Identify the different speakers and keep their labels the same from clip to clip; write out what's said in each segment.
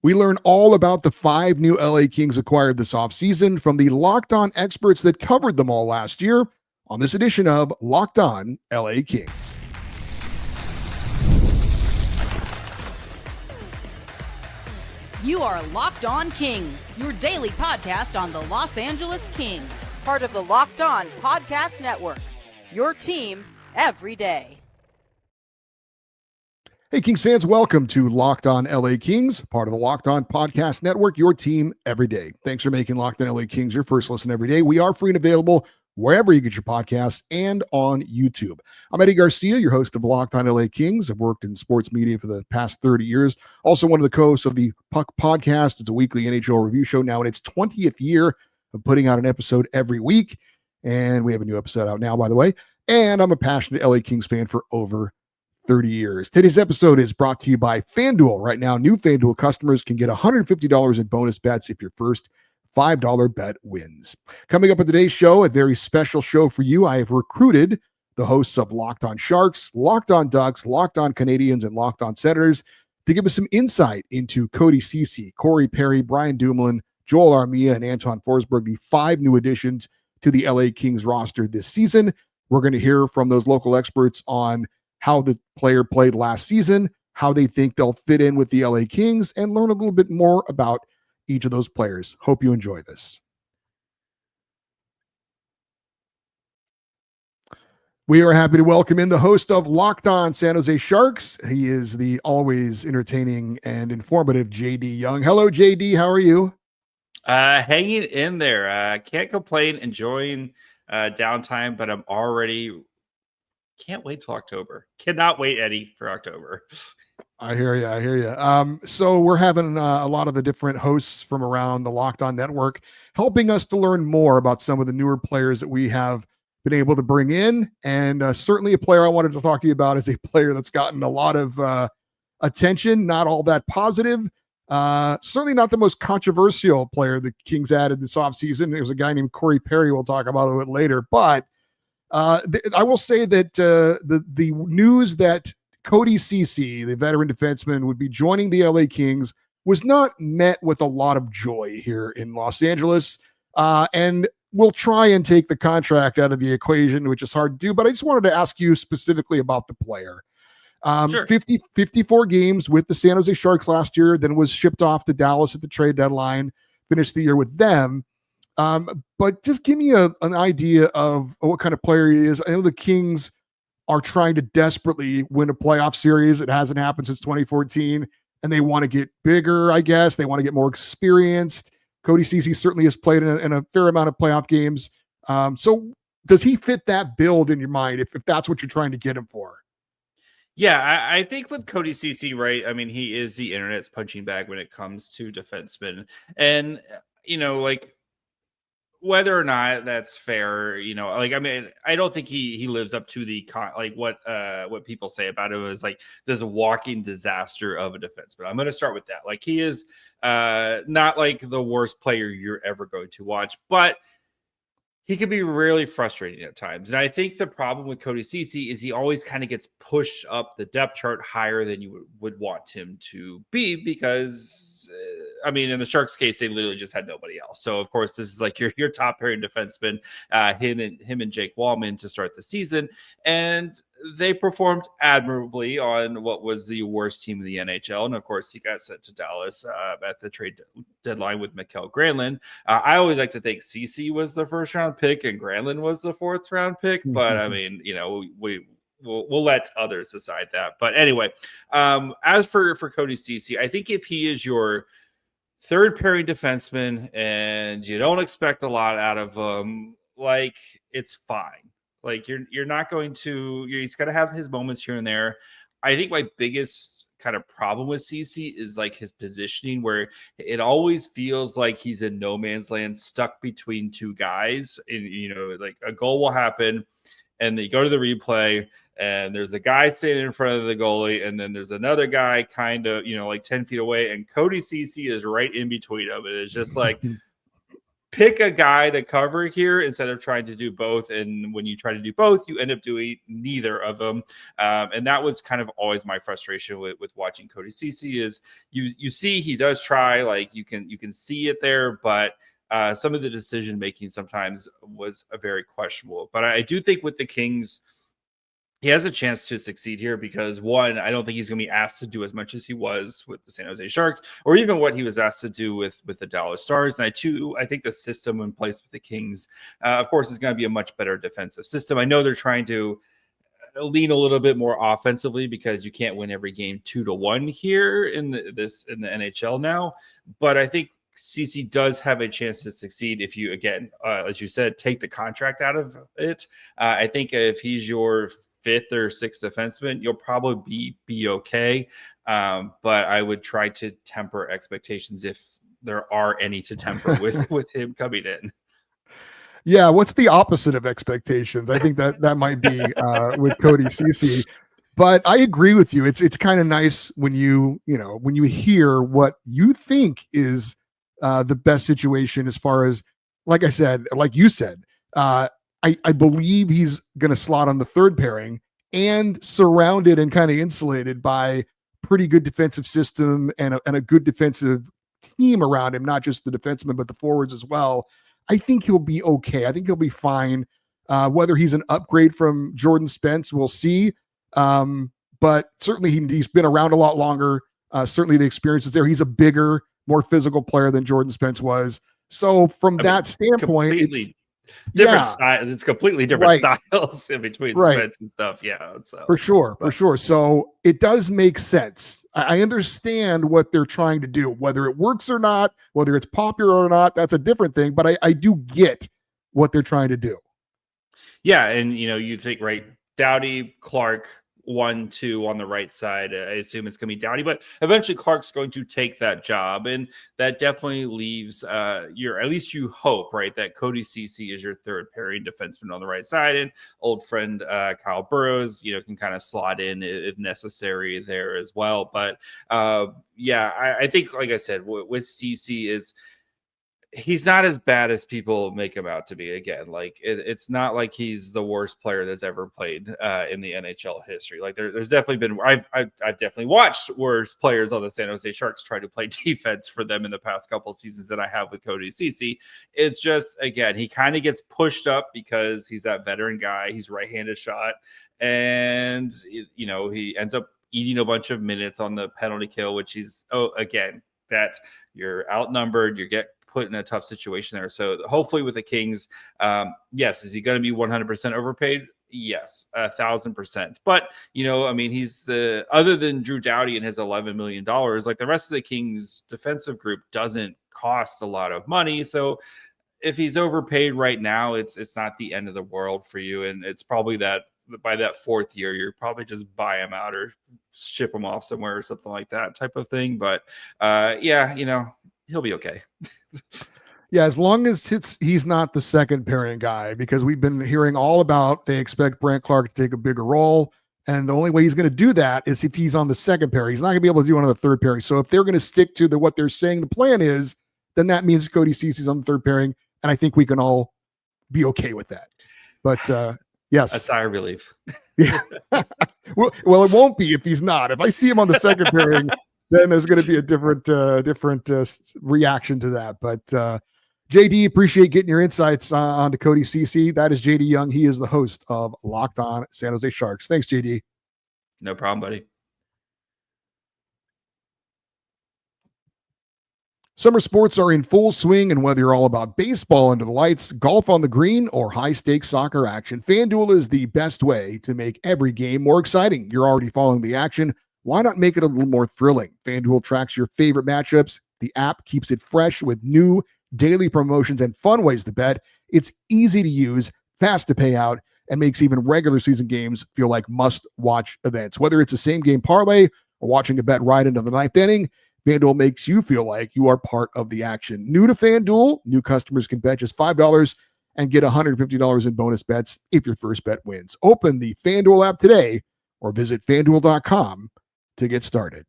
Speaker 1: We learn all about the 5 new LA Kings acquired this offseason from the Locked On experts that covered them all last year on this edition of Locked On LA Kings.
Speaker 2: You are Locked On Kings, your daily podcast on the Los Angeles Kings, part of the Locked On Podcast Network, your team every day.
Speaker 1: Hey, Kings fans, welcome to Locked On LA Kings, part of the Locked On Podcast Network, your team every day. Thanks for making Locked On LA Kings your first listen every day. We are free and available wherever you get your podcasts and on YouTube. I'm Eddie Garcia, your host of Locked On LA Kings. I've worked in sports media for the past 30 years. Also one of the co-hosts of the Puck Podcast. It's a weekly NHL review show now in its 20th year of putting out an episode every week. And we have a new episode out now, by the way. And I'm a passionate LA Kings fan for over 30 years. Today's episode is brought to you by FanDuel. Right now, new FanDuel customers can get $150 in bonus bets if your first $5 bet wins. Coming up on today's show, a very special show for you. I have recruited the hosts of Locked On Sharks, Locked On Ducks, Locked On Canadiens, and Locked On Senators to give us some insight into Cody Ceci, Corey Perry, Brian Dumoulin, Joel Armia, and Anton Forsberg, the 5 new additions to the LA Kings roster this season. We're going to hear from those local experts on how the player played last season, how they think they'll fit in with the LA Kings, and learn a little bit more about each of those players. Hope you enjoy this. We are happy to welcome in the host of Locked On San Jose Sharks. He is the always entertaining and informative JD Young. Hello, JD. How are you?
Speaker 3: Hanging in there. Can't complain, enjoying downtime, but I'm already can't wait till October. Cannot wait, Eddie, for October.
Speaker 1: I hear you. So we're having a lot of the different hosts from around the Locked On Network helping us to learn more about some of the newer players that we have been able to bring in. And certainly a player I wanted to talk to you about is a player that's gotten a lot of attention, not all that positive. Certainly not the most controversial player the Kings added this offseason. There's a guy named Corey Perry we'll talk about a bit later. But I will say that the news that Cody Ceci, the veteran defenseman, would be joining the LA Kings was not met with a lot of joy here in Los Angeles. And we'll try and take the contract out of the equation, which is hard to do. But I just wanted to ask you specifically about the player.
Speaker 3: Sure.
Speaker 1: 54 games with the San Jose Sharks last year, then was shipped off to Dallas at the trade deadline, finished the year with them. But just give me an idea of what kind of player he is. I know the Kings are trying to desperately win a playoff series. It hasn't happened since 2014, and they want to get bigger, I guess. They want to get more experienced. Cody Ceci certainly has played in a fair amount of playoff games. So does he fit that build in your mind if that's what you're trying to get him for?
Speaker 3: Yeah, I think with Cody Ceci, right? I mean, he is the internet's punching bag when it comes to defensemen. And, like, whether or not that's fair, I mean, I don't think he lives up to the what people say about him is like this walking disaster of a defenseman. I'm going to start with that. Like, he is not like the worst player you're ever going to watch, but he can be really frustrating at times. And I think the problem with Cody Ceci is he always kind of gets pushed up the depth chart higher than you would want him to be because, I mean, in the Sharks case, they literally just had nobody else. So, of course, this is like your top pairing defenseman, him and Jake Wallman to start the season. And they performed admirably on what was the worst team in the NHL. And, of course, he got sent to Dallas at the trade deadline with Mikael Granlund. I always like to think Ceci was the first-round pick and Granlund was the fourth-round pick. But, I mean, we'll let others decide that. But anyway, as for Cody Ceci, I think if he is your third-pairing defenseman and you don't expect a lot out of him, like, it's fine. Like, you're not going to – he's got to have his moments here and there. I think my biggest kind of problem with Ceci is, like, his positioning where it always feels like he's in no man's land stuck between two guys. And, like, a goal will happen, and they go to the replay, and there's a guy standing in front of the goalie, and then there's another guy kind of, like 10 feet away, and Cody Ceci is right in between them. And it's just like – pick a guy to cover here instead of trying to do both. And when you try to do both, you end up doing neither of them. And that was kind of always my frustration with watching Cody Ceci is you see he does try, like you can see it there, but some of the decision making sometimes was very questionable. But I do think with the Kings, he has a chance to succeed here because, one, I don't think he's going to be asked to do as much as he was with the San Jose Sharks or even what he was asked to do with the Dallas Stars. And I think the system in place with the Kings, of course, is going to be a much better defensive system. I know they're trying to lean a little bit more offensively because you can't win every game 2-1 here in the NHL now. But I think Ceci does have a chance to succeed if you, again, as you said, take the contract out of it. I think if he's your fifth or sixth defenseman, you'll probably be okay. But I would try to temper expectations if there are any to temper with him coming in.
Speaker 1: Yeah, what's the opposite of expectations? I think that might be with Cody Ceci. But I agree with you. It's kind of nice when you hear what you think is the best situation as far as, like I said, like you said, I believe he's going to slot on the third pairing and surrounded and kind of insulated by pretty good defensive system and a good defensive team around him, not just the defensemen, but the forwards as well. I think he'll be okay. I think he'll be fine. Whether he's an upgrade from Jordan Spence, we'll see. But certainly he's been around a lot longer. Certainly the experience is there. He's a bigger, more physical player than Jordan Spence was. So from that standpoint, it's
Speaker 3: different style. It's completely different styles in between Spence and stuff. Yeah, so
Speaker 1: for sure. So it does make sense. I understand what they're trying to do, whether it works or not, whether it's popular or not. That's a different thing. But I do get what they're trying to do.
Speaker 3: Yeah, and you think Doughty, Clark, 1-2 on the right side. I assume it's going to be Doughty, but eventually Clark's going to take that job, and that definitely leaves at least you hope, right, that Cody Ceci is your third pairing defenseman on the right side, and old friend Kyle Burroughs, can kind of slot in if necessary there as well. But I think, like I said, with Ceci is, he's not as bad as people make him out to be. Again, like it's not like he's the worst player that's ever played in the NHL history. Like there's definitely been, I've definitely watched worse players on the San Jose Sharks try to play defense for them in the past couple of seasons than I have with Cody Ceci. It's just, again, he kind of gets pushed up because he's that veteran guy. He's right-handed shot, and he ends up eating a bunch of minutes on the penalty kill, which is again, that you're outnumbered, you get put in a tough situation there. So hopefully with the Kings, yes, is he going to be 100% overpaid? Yes, 1,000%. But he's other than Drew Doughty and his $11 million, like the rest of the Kings defensive group doesn't cost a lot of money. So if he's overpaid right now, it's not the end of the world for you. And it's probably that by that fourth year, you're probably just buy him out or ship him off somewhere or something like that type of thing. But he'll be okay.
Speaker 1: Yeah, as long as he's not the second pairing guy, because we've been hearing all about they expect Brandt Clarke to take a bigger role. And the only way he's going to do that is if he's on the second pairing. He's not going to be able to do it on the third pairing. So if they're going to stick to what they're saying the plan is, then that means Cody Ceci's on the third pairing. And I think we can all be okay with that. But yes.
Speaker 3: A sigh of relief.
Speaker 1: Yeah. Well, it won't be if he's not. If I see him on the second pairing, then there's going to be a different reaction to that. But JD, appreciate getting your insights onto Cody Ceci. That is JD Young. He is the host of Locked On San Jose Sharks. Thanks, JD.
Speaker 3: No problem, buddy.
Speaker 1: Summer sports are in full swing, and whether you're all about baseball under the lights, golf on the green, or high-stakes soccer action, FanDuel is the best way to make every game more exciting. You're already following the action. Why not make it a little more thrilling? FanDuel tracks your favorite matchups. The app keeps it fresh with new daily promotions and fun ways to bet. It's easy to use, fast to pay out, and makes even regular season games feel like must-watch events. Whether it's a same-game parlay or watching a bet right into the ninth inning, FanDuel makes you feel like you are part of the action. New to FanDuel, new customers can bet just $5 and get $150 in bonus bets if your first bet wins. Open the FanDuel app today or visit FanDuel.com to get started.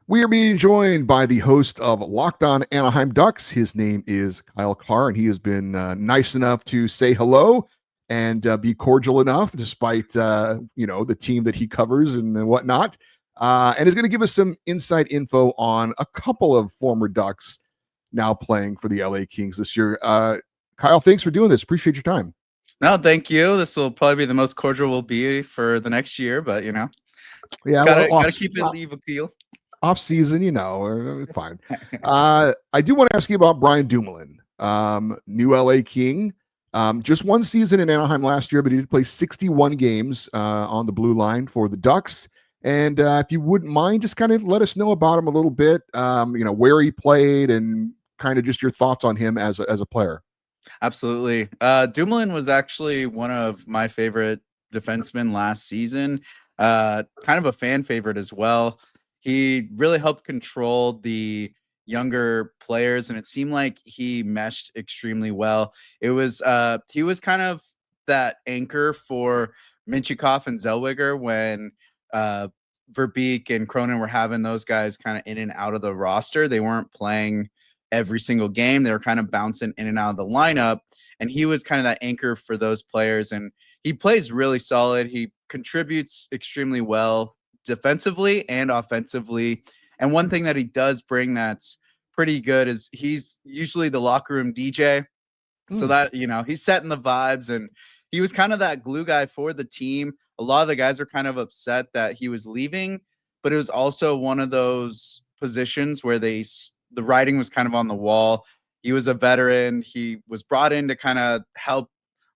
Speaker 1: We are being joined by the host of Locked On Anaheim Ducks. His name is Kyle Carr, and he has been nice enough to say hello and be cordial enough, despite the team that he covers and whatnot, and is going to give us some inside info on a couple of former Ducks now playing for the LA Kings this year. Kyle, thanks for doing this. Appreciate your time.
Speaker 4: No, thank you. This will probably be the most cordial we'll be for the next year, but
Speaker 1: Yeah,
Speaker 4: gotta keep it even appeal.
Speaker 1: Off season, fine. I do want to ask you about Brian Dumoulin, new LA King. Just one season in Anaheim last year, but he did play 61 games on the blue line for the Ducks. And if you wouldn't mind, just kind of let us know about him a little bit, where he played and kind of just your thoughts on him as a player.
Speaker 4: Absolutely. Dumoulin was actually one of my favorite defensemen last season, kind of a fan favorite as well. He really helped control the younger players, and it seemed like he meshed extremely well. He was kind of that anchor for Minchikov and Zellweger when Verbeek and Cronin were having those guys kind of in and out of the roster. They weren't playing every single game. They were kind of bouncing in and out of the lineup, and he was kind of that anchor for those players, and he plays really solid. He contributes extremely well defensively and offensively. And one thing that he does bring that's pretty good is he's usually the locker room DJ. So that, he's setting the vibes, and he was kind of that glue guy for the team. A lot of the guys are kind of upset that he was leaving, but it was also one of those positions where the writing was kind of on the wall. He was a veteran. He was brought in to kind of help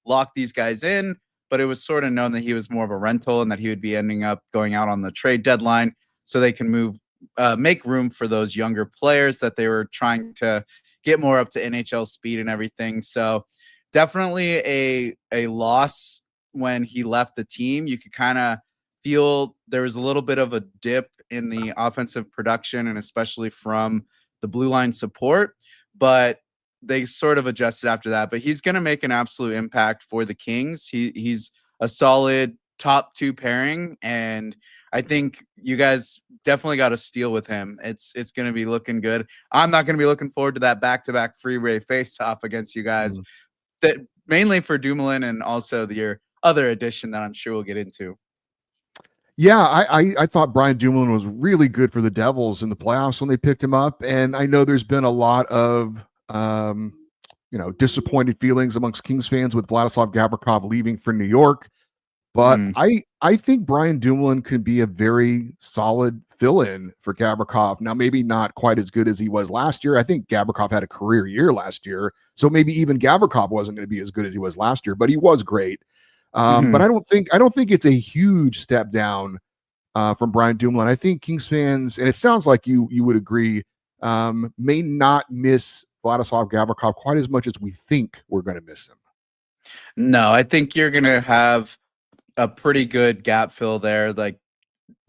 Speaker 4: lock these guys in, but it was sort of known that he was more of a rental and that he would be ending up going out on the trade deadline so they can make room for those younger players that they were trying to get more up to NHL speed and everything. So definitely a loss when he left the team. You could kind of feel there was a little bit of a dip in the offensive production, and especially from the blue line support, but they sort of adjusted after that. But he's going to make an absolute impact for the Kings. He's a solid top 2 pairing, and I think you guys definitely got a steal with him. It's going to be looking good. I'm not going to be looking forward to that back-to-back freeway face-off against you guys, that mainly for Dumoulin and also your other addition that I'm sure we'll get into.
Speaker 1: Yeah, I thought Brian Dumoulin was really good for the Devils in the playoffs when they picked him up. And I know there's been a lot of, disappointed feelings amongst Kings fans with Vladislav Gavrikov leaving for New York. But I think Brian Dumoulin could be a very solid fill-in for Gavrikov. Now, maybe not quite as good as he was last year. I think Gavrikov had a career year last year. So maybe even Gavrikov wasn't going to be as good as he was last year, but he was great. But I don't think it's a huge step down from Brian Dumoulin. I think Kings fans, and it sounds like you would agree, may not miss Vladislav Gavrikov quite as much as we think we're going to miss him.
Speaker 4: No, I think you're going to have a pretty good gap fill there. Like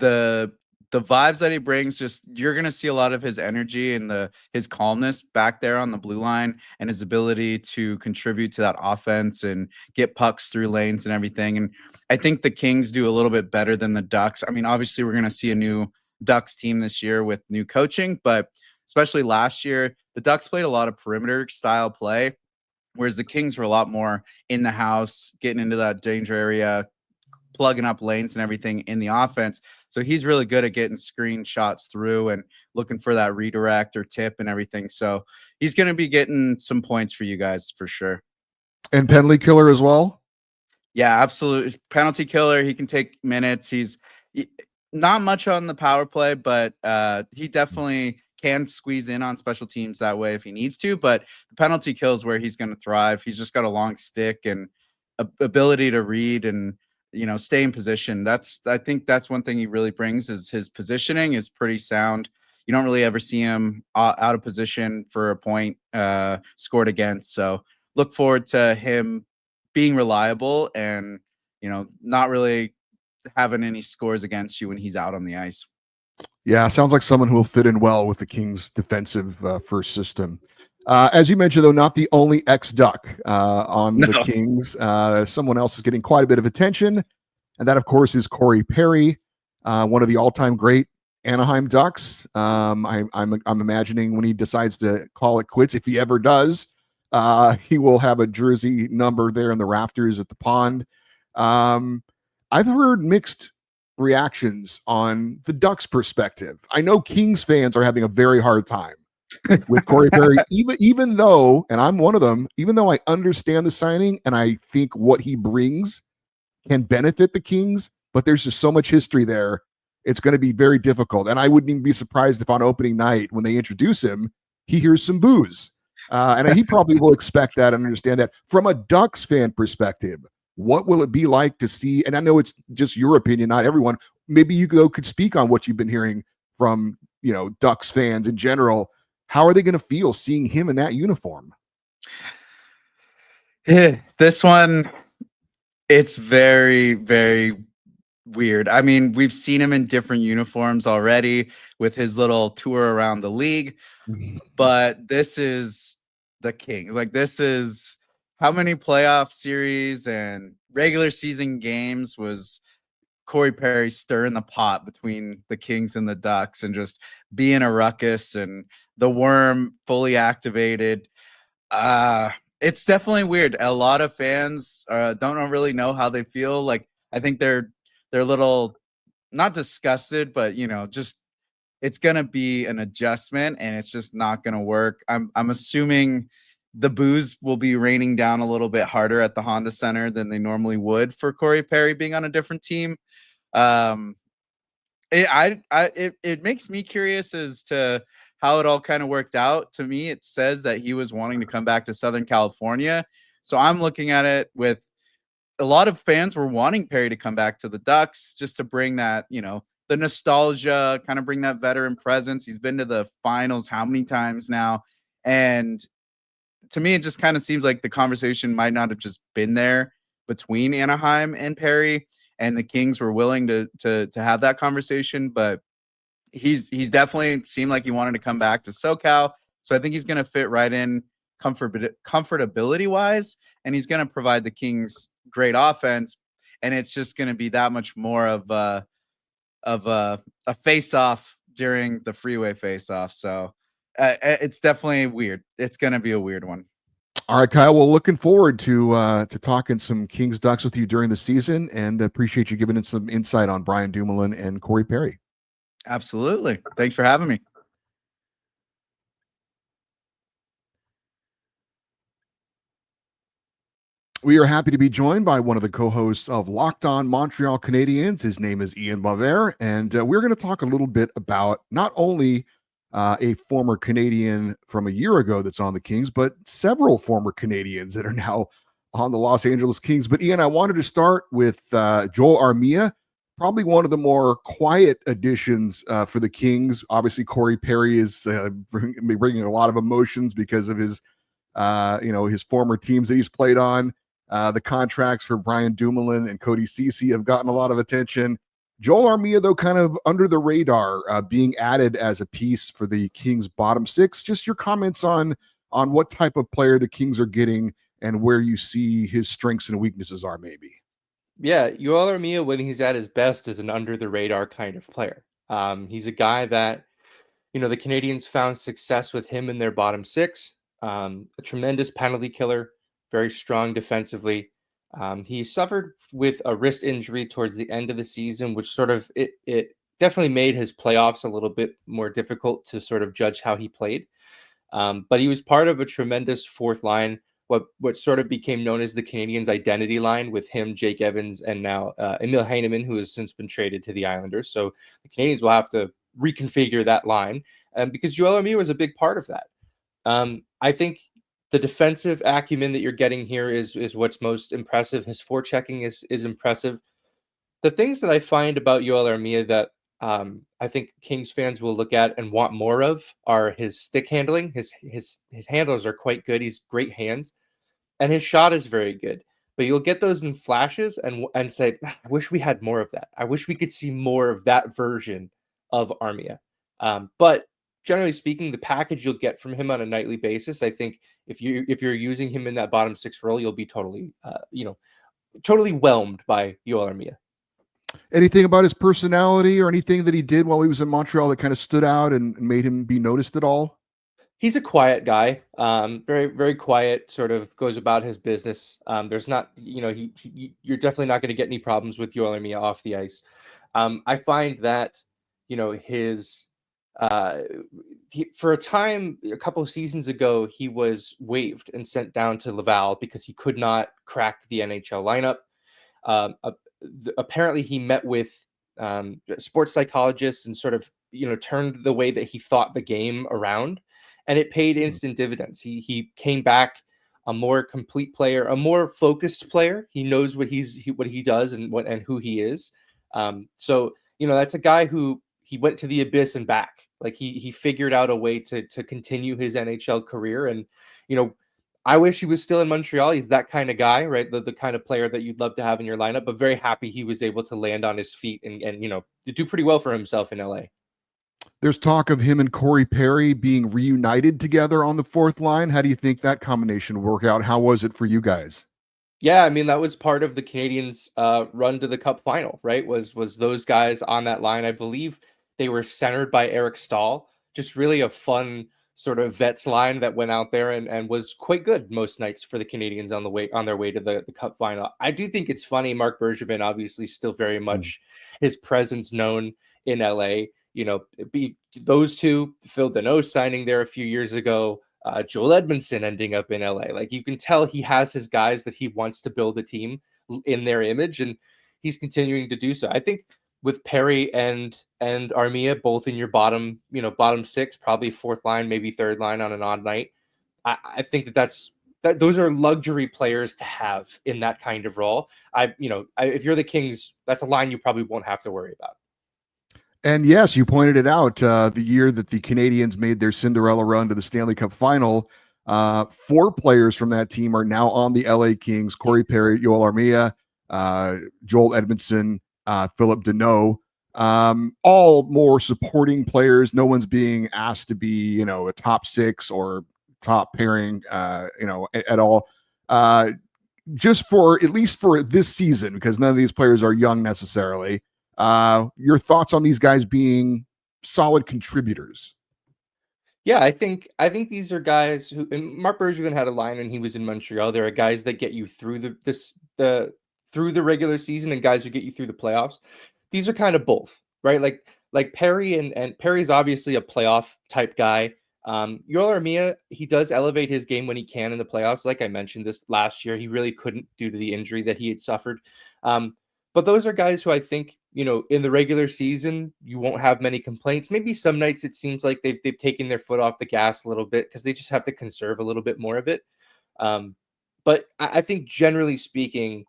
Speaker 4: the vibes that he brings, just you're going to see a lot of his energy and his calmness back there on the blue line, and his ability to contribute to that offense and get pucks through lanes and everything. And I think the Kings do a little bit better than the Ducks. I mean, obviously we're going to see a new Ducks team this year with new coaching, but especially last year, the Ducks played a lot of perimeter style play, whereas the Kings were a lot more in the house, getting into that danger area, plugging up lanes and everything in the offense. So he's really good at getting screen shots through and looking for that redirect or tip and everything. So he's going to be getting some points for you guys for sure.
Speaker 1: And penalty killer as well?
Speaker 4: Yeah, absolutely. Penalty killer. He can take minutes. He's not much on the power play, but he definitely can squeeze in on special teams that way if he needs to. But the penalty kill is where he's going to thrive. He's just got a long stick and ability to read and stay in position. I think that's one thing he really brings, is his positioning is pretty sound. You don't really ever see him out of position for a point scored against. So look forward to him being reliable and, not really having any scores against you when he's out on the ice.
Speaker 1: Yeah, sounds like someone who will fit in well with the Kings' defensive first system. As you mentioned, though, not the only ex-Duck on the Kings. Someone else is getting quite a bit of attention, and that, of course, is Corey Perry, one of the all-time great Anaheim Ducks. I'm imagining when he decides to call it quits, if he ever does, he will have a jersey number there in the rafters at the pond. I've heard mixed reactions on the Ducks perspective. I know Kings fans are having a very hard time with Corey Perry, even though, and I'm one of them, even though I understand the signing and I think what he brings can benefit the Kings, but there's just so much history there. It's going to be very difficult. And I wouldn't even be surprised if on opening night, when they introduce him, he hears some boos. And he probably will expect that and understand that. From a Ducks fan perspective, what will it be like to see? And I know it's just your opinion, not everyone. Maybe you could speak on what you've been hearing from, Ducks fans in general. How are they going to feel seeing him in that uniform?
Speaker 4: This one, it's very, very weird. I mean, we've seen him in different uniforms already with his little tour around the league, but this is the Kings. Like, this is how many playoff series and regular season games was Corey Perry stirring the pot between the Kings and the Ducks and just being a ruckus, and the worm fully activated. It's definitely weird. A lot of fans don't really know how they feel. Like, I think they're a little, not disgusted, but just, it's gonna be an adjustment, and it's just not gonna work. I'm assuming the boos will be raining down a little bit harder at the Honda Center than they normally would for Corey Perry being on a different team. It makes me curious as to how it all kind of worked out. To me, it says that he was wanting to come back to Southern California. So I'm looking at it with a lot of fans were wanting Perry to come back to the Ducks just to bring that, the nostalgia, kind of bring that veteran presence. He's been to the finals how many times now? And to me, it just kind of seems like the conversation might not have just been there between Anaheim and Perry, and the Kings were willing to have that conversation. But he's definitely seemed like he wanted to come back to SoCal. So I think he's going to fit right in comfortability wise, and he's going to provide the Kings great offense. And it's just going to be that much more of a face off during the freeway face off. So it's definitely weird. It's going to be a weird one.
Speaker 1: All right, Kyle. Well, looking forward to talking some Kings Ducks with you during the season, and appreciate you giving us some insight on Brian Dumoulin and Corey Perry.
Speaker 4: Absolutely. Thanks for having me.
Speaker 1: We are happy to be joined by one of the co-hosts of Locked On Montreal Canadiens. His name is Ian Boisvert, and we're going to talk a little bit about not only a former Canadian from a year ago that's on the Kings, but several former Canadians that are now on the Los Angeles Kings. But Ian, I wanted to start with Joel Armia, probably one of the more quiet additions for the Kings. Obviously, Corey Perry is bringing a lot of emotions because of his, his former teams that he's played on. The contracts for Brian Dumoulin and Cody Ceci have gotten a lot of attention. Joel Armia, though, kind of under the radar, being added as a piece for the Kings' bottom six. Just your comments on what type of player the Kings are getting and where you see his strengths and weaknesses are, maybe.
Speaker 5: Yeah, Joel Armia, when he's at his best, is an under the radar kind of player. He's a guy that, the Canadiens found success with him in their bottom six. A tremendous penalty killer, very strong defensively. He suffered with a wrist injury towards the end of the season, which sort of it definitely made his playoffs a little bit more difficult to sort of judge how he played. But he was part of a tremendous fourth line, what sort of became known as the Canadiens' identity line, with him, Jake Evans, and now Emil Heineman, who has since been traded to the Islanders. So the Canadiens will have to reconfigure that line, because Joel Armia was a big part of that. I think the defensive acumen that you're getting here is what's most impressive. His forechecking is impressive. The things that I find about Joel Armia that I think Kings fans will look at and want more of are his stick handling. His handles are quite good. He's great hands, and his shot is very good. But you'll get those in flashes and say, I wish we had more of that. I wish we could see more of that version of Armia. But generally speaking, the package you'll get from him on a nightly basis, I think if you're using him in that bottom six role, you'll be totally whelmed by Joel Armia.
Speaker 1: Anything about his personality or anything that he did while he was in Montreal that kind of stood out and made him be noticed at all?
Speaker 5: He's a quiet guy, very, very quiet, sort of goes about his business. There's not, you're definitely not going to get any problems with Yoel Armia off the ice. I find that, his, for a time, a couple of seasons ago, he was waived and sent down to Laval because he could not crack the NHL lineup. Apparently, he met with sports psychologists and sort of, turned the way that he thought the game around, and it paid instant dividends. He came back a more complete player, a more focused player. He knows what he does and who he is. So that's a guy who he went to the abyss and back. Like he figured out a way to continue his NHL career. And I wish he was still in Montreal. He's that kind of guy, right? The kind of player that you'd love to have in your lineup. But very happy he was able to land on his feet and to do pretty well for himself in LA.
Speaker 1: There's talk of him and Corey Perry being reunited together on the fourth line. How do you think that combination will work out? How was it for you guys?
Speaker 5: Yeah, I mean, that was part of the Canadiens' run to the Cup final, right? Was those guys on that line? I believe they were centered by Eric Stahl. Just really a fun sort of vets line that went out there and was quite good most nights for the Canadiens on their way to the Cup final. I do think it's funny. Marc Bergevin obviously still very much his presence known in LA. Those two, Phil Deneau signing there a few years ago, Joel Edmondson ending up in LA. Like, you can tell he has his guys that he wants to build a team in their image, and he's continuing to do so. I think with Perry and Armia both in your bottom six, probably fourth line, maybe third line on an odd night, I think those are luxury players to have in that kind of role. If you're the Kings, that's a line you probably won't have to worry about.
Speaker 1: And yes, you pointed it out, the year that the Canadiens made their Cinderella run to the Stanley Cup final, 4 players from that team are now on the LA Kings: Corey Perry, Yoel Armia, Joel Edmondson, Philip Deneau, all more supporting players. No one's being asked to be, a top 6 or top pairing, at all. Just at least for this season, because none of these players are young necessarily. Your thoughts on these guys being solid contributors?
Speaker 5: Yeah, I think these are guys who, and Marc Bergevin had a line when he was in Montreal. There are guys that get you through the regular season and guys who get you through the playoffs. These are kind of both, right? Like Perry and Perry's obviously a playoff type guy. Yoel Armia, he does elevate his game when he can in the playoffs. Like I mentioned, this last year, he really couldn't due to the injury that he had suffered. But those are guys who I think, in the regular season, you won't have many complaints. Maybe some nights it seems like they've taken their foot off the gas a little bit because they just have to conserve a little bit more of it. But I think generally speaking,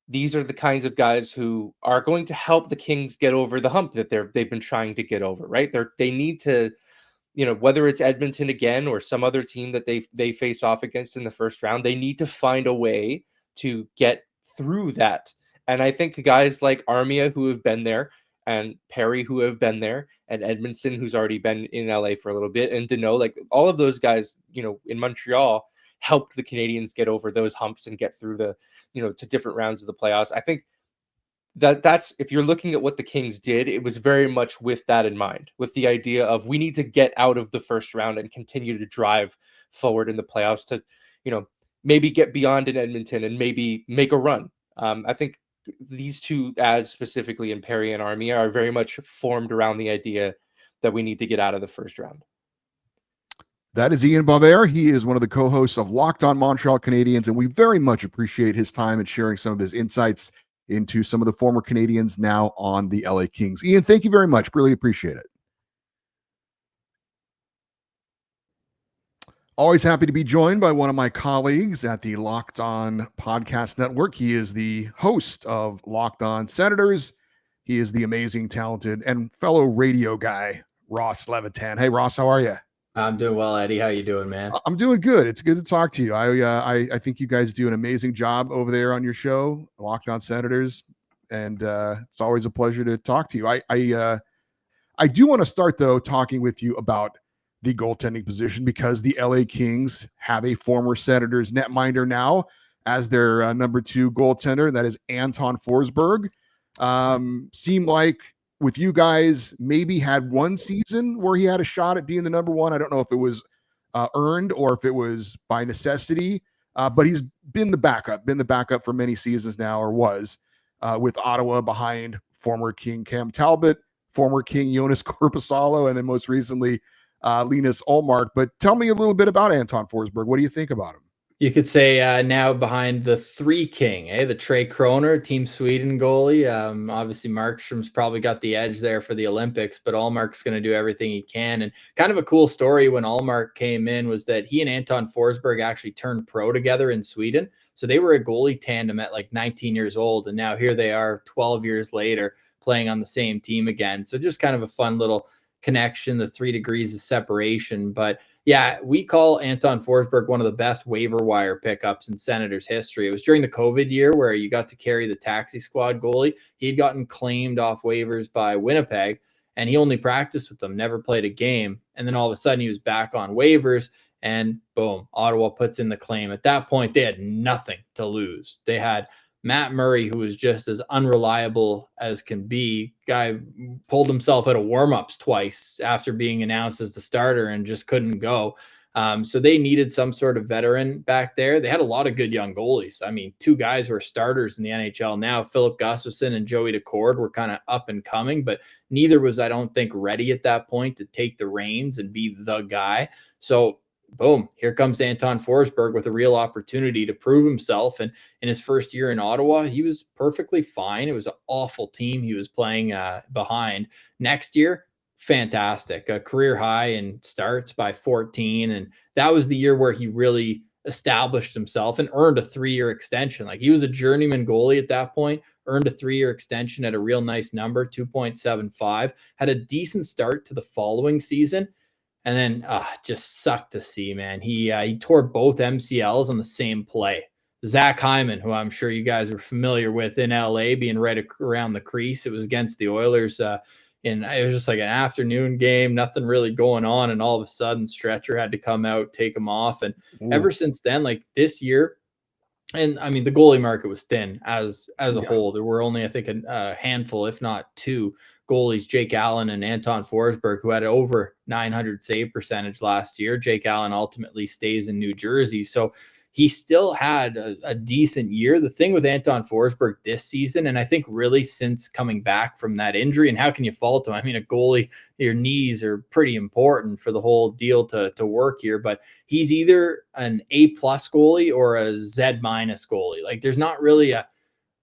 Speaker 5: these are the kinds of guys who are going to help the Kings get over the hump that they've been trying to get over, right? They need to, whether it's Edmonton again or some other team that they face off against in the first round, they need to find a way to get through that. And I think guys like Armia, who have been there, and Perry, who have been there, and Edmondson, who's already been in LA for a little bit, and Deneau, like all of those guys, in Montreal, helped the Canadiens get over those humps and get through to different rounds of the playoffs. I think that's, if you're looking at what the Kings did, it was very much with that in mind, with the idea of we need to get out of the first round and continue to drive forward in the playoffs to, maybe get beyond in Edmonton and maybe make a run. I think these two ads specifically in Perry and Armia are very much formed around the idea that we need to get out of the first round.
Speaker 1: That is Ian Bovair. He is one of the co-hosts of Locked On Montreal Canadiens, and we very much appreciate his time and sharing some of his insights into some of the former Canadiens now on the LA Kings. Ian, thank you very much. Really appreciate it. Always happy to be joined by one of my colleagues at the Locked On Podcast Network. He is the host of Locked On Senators. He is the amazing, talented, and fellow radio guy, Ross Levitan. Hey, Ross, how are you?
Speaker 6: I'm doing well, Eddie. How you doing, man?
Speaker 1: I'm doing good. It's good to talk to you. I think you guys do an amazing job over there on your show, Locked On Senators, and it's always a pleasure to talk to you. I do want to start, though, talking with you about the goaltending position, because the LA Kings have a former Senators netminder now as their number 2 goaltender. That is Anton Forsberg. Seemed like with you guys, maybe had one season where he had a shot at being the number one. I don't know if it was earned or if it was by necessity, but he's been the backup for many seasons now, or was, with Ottawa behind former King Cam Talbot, former King Jonas Korpisalo, and then most recently Linus Ullmark. But tell me a little bit about Anton Forsberg. What do you think about him?
Speaker 6: You could say now behind the three king, the Trey Kroner, Team Sweden goalie. Obviously, Markstrom's probably got the edge there for the Olympics, but Ullmark's going to do everything he can. And kind of a cool story when Ullmark came in was that he and Anton Forsberg actually turned pro together in Sweden. So they were a goalie tandem at like 19 years old. And now here they are 12 years later playing on the same team again. So just kind of a fun little connection, the 3 degrees of separation. But yeah, we call Anton Forsberg one of the best waiver wire pickups in Senators history. It was during the COVID year where you got to carry the taxi squad goalie. He'd gotten claimed off waivers by Winnipeg, and he only practiced with them, never played a game. And then all of a sudden he was back on waivers, and boom, Ottawa puts in the claim. At that point, they had nothing to lose. They had Matt Murray, who was just as unreliable as can be. Guy pulled himself out of warmups twice after being announced as the starter and just couldn't go. So they needed some sort of veteran back there. They had a lot of good young goalies. I mean, 2 guys who are starters in the NHL now, Philip Gustafson and Joey Decord, were kind of up and coming, but neither was, I don't think, ready at that point to take the reins and be the guy. So boom, here comes Anton Forsberg with a real opportunity to prove himself. And in his first year in Ottawa, he was perfectly fine. It was an awful team he was playing behind. Next year, fantastic. A career high in starts by 14. And that was the year where he really established himself and earned a 3-year extension. Like, he was a journeyman goalie at that point, earned a 3-year extension at a real nice number, 2.75, had a decent start to the following season. And then just sucked to see, man. He tore both MCLs on the same play. Zach Hyman, who I'm sure you guys are familiar with in LA, being right around the crease. It was against the Oilers. It was just like an afternoon game, nothing really going on. And all of a sudden, Stretcher had to come out, take him off. And ever since then, like this year, and I mean, the goalie market was thin as a whole. There were only, I think, a handful, if not 2 goalies, Jake Allen and Anton Forsberg, who had over 900 save percentage last year. Jake Allen ultimately stays in New Jersey. So he still had a decent year. The thing with Anton Forsberg this season, and I think really since coming back from that injury, and how can you fault him? I mean, a goalie, your knees are pretty important for the whole deal to work here, but he's either an A+ goalie or a Z- goalie. Like, there's not really a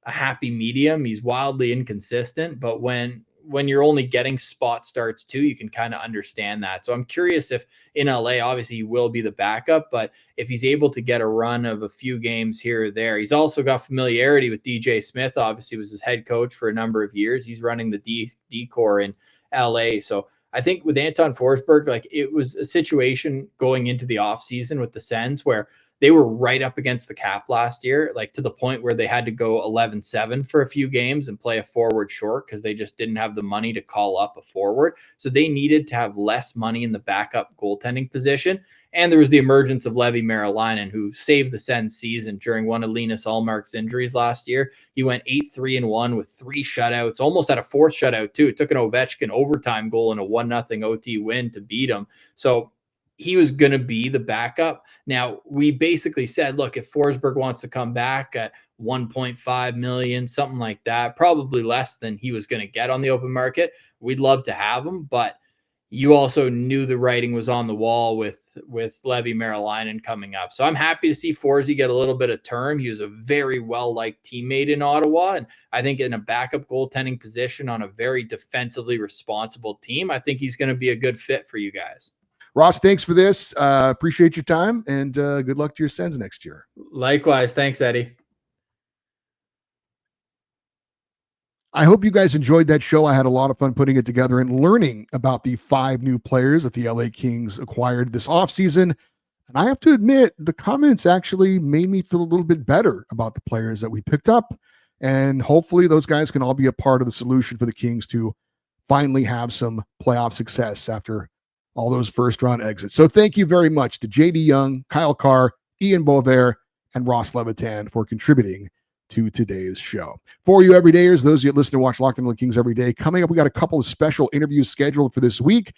Speaker 6: happy medium. He's wildly inconsistent, but when you're only getting spot starts too, you can kind of understand that. So I'm curious if in LA, obviously he will be the backup, but if he's able to get a run of a few games here or there. He's also got familiarity with DJ Smith, obviously was his head coach for a number of years. He's running the D core in LA. So I think with Anton Forsberg, like, it was a situation going into the offseason with the Sens where they were right up against the cap last year, like to the point where they had to go 11-7 for a few games and play a forward short because they just didn't have the money to call up a forward. So they needed to have less money in the backup goaltending position. And there was the emergence of Levi Merilainen, who saved the Sens season during one of Linus Ullmark's injuries last year. He went 8-3-1 with 3 shutouts, almost had a 4th shutout too. It took an Ovechkin overtime goal and a 1-0 OT win to beat him. So he was going to be the backup. Now, we basically said, look, if Forsberg wants to come back at 1.5 million, something like that, probably less than he was going to get on the open market, we'd love to have him. But you also knew the writing was on the wall with Levi Merilainen coming up. So I'm happy to see Forsy get a little bit of term. He was a very well-liked teammate in Ottawa. And I think in a backup goaltending position on a very defensively responsible team, I think he's going to be a good fit for you guys.
Speaker 1: Ross, thanks for this. Appreciate your time, and good luck to your Sens next year.
Speaker 6: Likewise. Thanks, Eddie.
Speaker 1: I hope you guys enjoyed that show. I had a lot of fun putting it together and learning about the 5 new players that the LA Kings acquired this offseason. And I have to admit, the comments actually made me feel a little bit better about the players that we picked up. And hopefully those guys can all be a part of the solution for the Kings to finally have some playoff success after all those first-round exits. So thank you very much to JD Young, Kyle Carr, Ian Bovair, and Ross Levitan for contributing to today's show. For you everydayers, those of you that listen to watch Locked on LA Kings every day, coming up, we got a couple of special interviews scheduled for this week.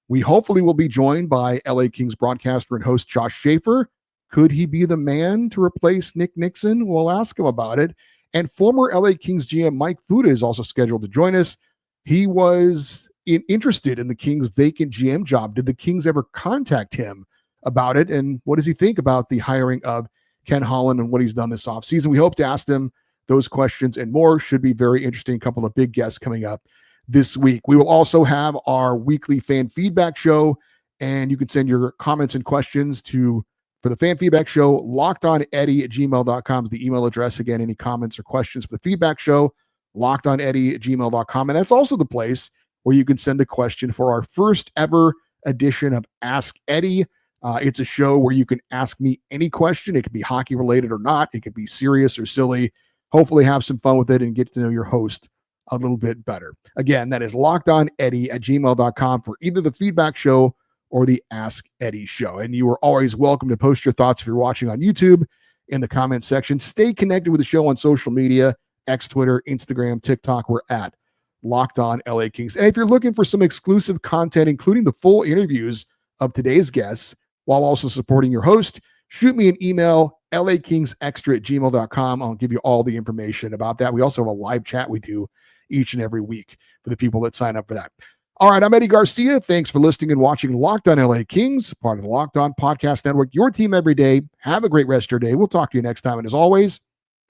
Speaker 1: We hopefully will be joined by LA Kings broadcaster and host Josh Schaefer. Could he be the man to replace Nick Nixon? We'll ask him about it. And former LA Kings GM Mike Fuda is also scheduled to join us. He was interested in the Kings' vacant GM job. Did the Kings ever contact him about it? And what does he think about the hiring of Ken Holland and what he's done this offseason? We hope to ask them those questions and more. Should be very interesting. A couple of big guests coming up this week. We will also have our weekly fan feedback show, and you can send your comments and questions for the fan feedback show, lockedoneddie@gmail.com is the email address. Again, any comments or questions for the feedback show, lockedoneddie@gmail.com. And that's also the place where you can send a question for our first ever edition of Ask Eddie. It's a show where you can ask me any question. It could be hockey related or not. It could be serious or silly. Hopefully have some fun with it and get to know your host a little bit better. Again, that is lockedoneddie@gmail.com for either the feedback show or the Ask Eddie show. And you are always welcome to post your thoughts if you're watching on YouTube in the comment section. Stay connected with the show on social media, X, Twitter, Instagram, TikTok. We're at Locked On LA Kings. And if you're looking for some exclusive content, including the full interviews of today's guests, while also supporting your host, shoot me an email, lakingsextra@gmail.com. I'll give you all the information about that. We also have a live chat we do each and every week for the people that sign up for that. All right, I'm Eddie Garcia. Thanks for listening and watching Locked On LA Kings, part of the Locked On Podcast Network, your team every day. Have a great rest of your day. We'll talk to you next time. And as always,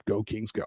Speaker 1: go Kings, go.